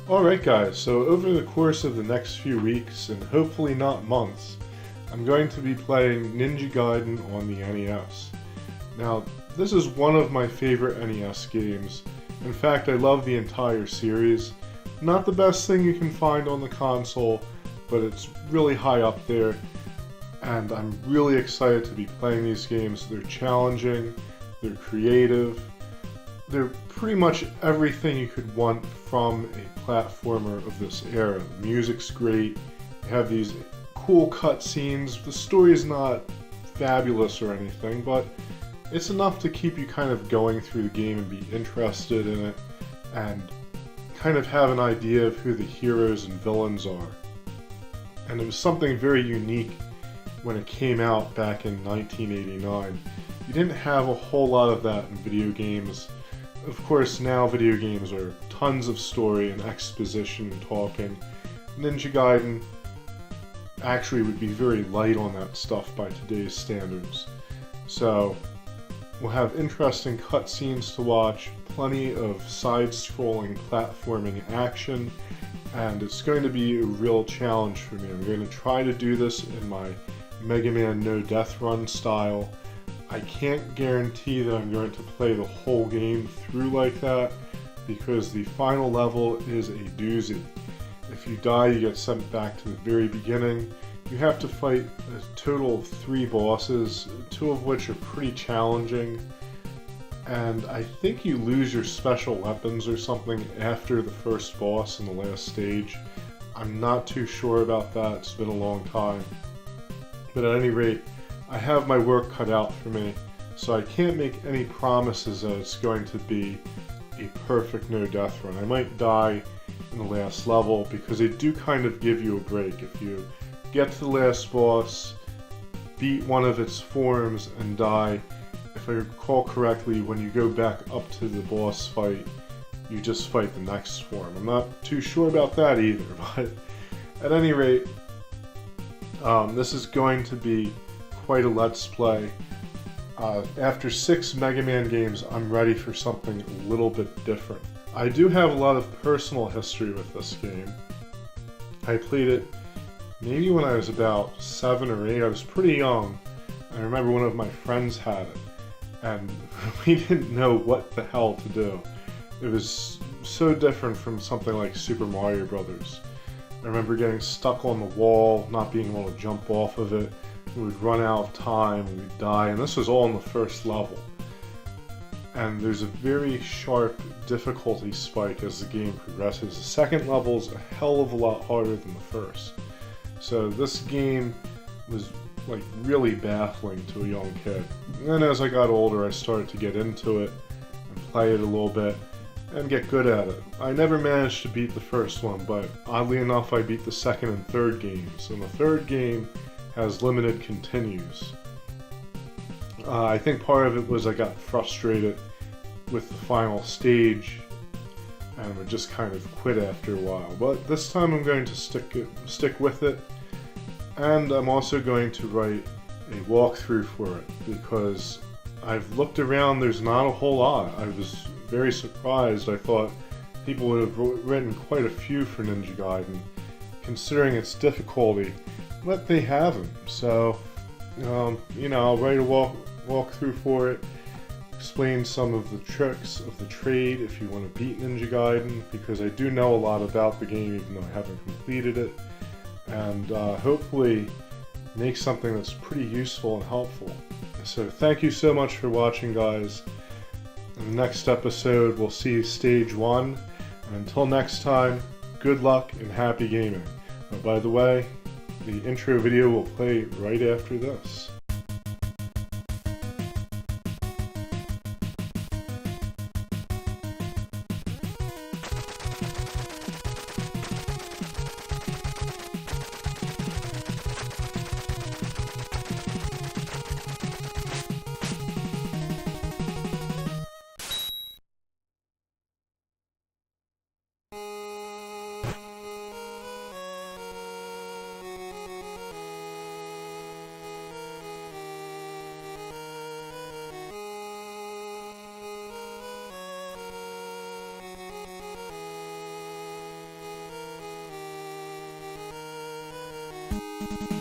Alright guys, so over the course of the next few weeks, and hopefully not months, I'm going to be playing Ninja Gaiden on the NES. Now, this is one of my favorite NES games. In fact, I love the entire series. Not the best thing you can find on the console, but it's really high up there, and I'm really excited to be playing these games. They're challenging, they're creative, they're pretty much everything you could want from a platformer of this era. The music's great, you have these cool cutscenes, the story's not fabulous or anything, but it's enough to keep you kind of going through the game and be interested in it, and kind of have an idea of who the heroes and villains are. And it was something very unique when it came out back in 1989. You didn't have a whole lot of that in video games. Of course, now video games are tons of story and exposition and talking. Ninja Gaiden actually would be very light on that stuff by today's standards. So, we'll have interesting cutscenes to watch, plenty of side-scrolling platforming action, and it's going to be a real challenge for me. I'm going to try to do this in my Mega Man No Death Run style. I can't guarantee that I'm going to play the whole game through like that, because the final level is a doozy. If you die, you get sent back to the very beginning. You have to fight a total of 3 bosses, 2 of which are pretty challenging, and I think you lose your special weapons or something after the first boss in the last stage. I'm not too sure about that, it's been a long time. But at any rate, I have my work cut out for me, so I can't make any promises that it's going to be a perfect no-death run. I might die in the last level, because they do kind of give you a break. If you get to the last boss, beat one of its forms, and die, if I recall correctly, when you go back up to the boss fight, you just fight the next form. I'm not too sure about that either, but at any rate, this is going to be quite a let's play. After 6 Mega Man games, I'm ready for something a little bit different. I do have a lot of personal history with this game. I played it maybe when I was about 7 or 8. I was pretty young. I remember one of my friends had it, and we didn't know what the hell to do. It was so different from something like Super Mario Brothers. I remember getting stuck on the wall, not being able to jump off of it. We would run out of time, and we'd die, and this was all in the first level. And there's a very sharp difficulty spike as the game progresses. The second level is a hell of a lot harder than the first. So this game was like really baffling to a young kid. And then as I got older, I started to get into it and play it a little bit and get good at it. I never managed to beat the first one, but oddly enough, I beat the second and third games. And the third game has limited continues. I think part of it was I got frustrated with the final stage and would just kind of quit after a while. But this time I'm going to stick with it, and I'm also going to write a walkthrough for it, because I've looked around, there's not a whole lot. I was very surprised. I thought people would have written quite a few for Ninja Gaiden, considering its difficulty, but they haven't. So, you know, I'll write a walkthrough for it, explain some of the tricks of the trade if you want to beat Ninja Gaiden, because I do know a lot about the game even though I haven't completed it, and hopefully make something that's pretty useful and helpful. So thank you so much for watching, guys. In the next episode we'll see Stage 1, and until next time, good luck and happy gaming. Oh, by the way, the intro video will play right after this. bye.